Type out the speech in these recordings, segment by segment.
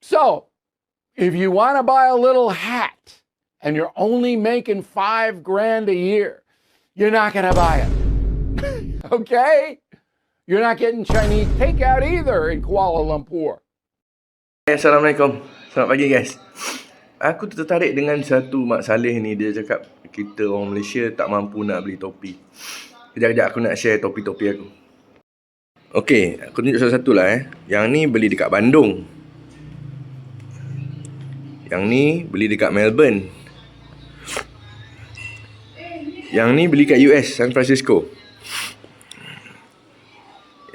So, if you want to buy a little hat and you're only making $5,000 a year, you're not going to buy it. Okay? You're not getting Chinese takeout either in Kuala Lumpur. Assalamualaikum. Selamat pagi guys. Aku tertarik dengan satu Mak Saleh ni. Dia cakap kita orang Malaysia tak mampu nak beli topi. Kejap-kejap aku nak share topi-topi aku. Okey, aku tunjuk satu-satu lah Yang ni beli dekat Bandung. Yang ni beli dekat Melbourne. Yang ni beli kat US, San Francisco.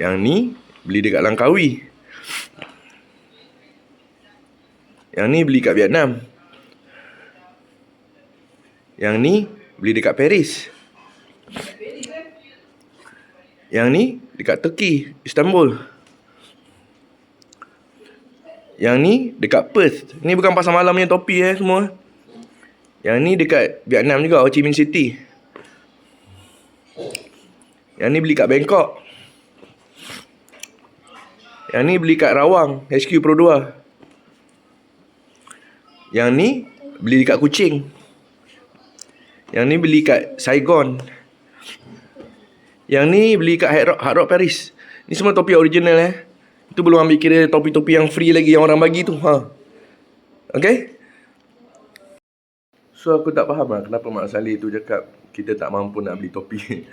Yang ni beli dekat Langkawi. Yang ni beli kat Vietnam. Yang ni beli dekat Paris. Yang ni dekat Turki, Istanbul. Yang ni dekat Perth. Ni bukan pasar malam punya topi semua. Yang ni dekat Vietnam juga, Ho Chi Minh City. Yang ni beli kat Bangkok. Yang ni beli kat Rawang, HQ Pro 2. Yang ni beli dekat Kuching. Yang ni beli kat Saigon. Yang ni beli kat Hard Rock Paris. Ni semua topi original Itu belum ambil kira topi-topi yang free lagi yang orang bagi tu. Okay? So aku tak faham lah kenapa Mak Saleh tu cakap kita tak mampu nak beli topi.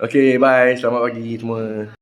Okay, bye. Selamat pagi semua.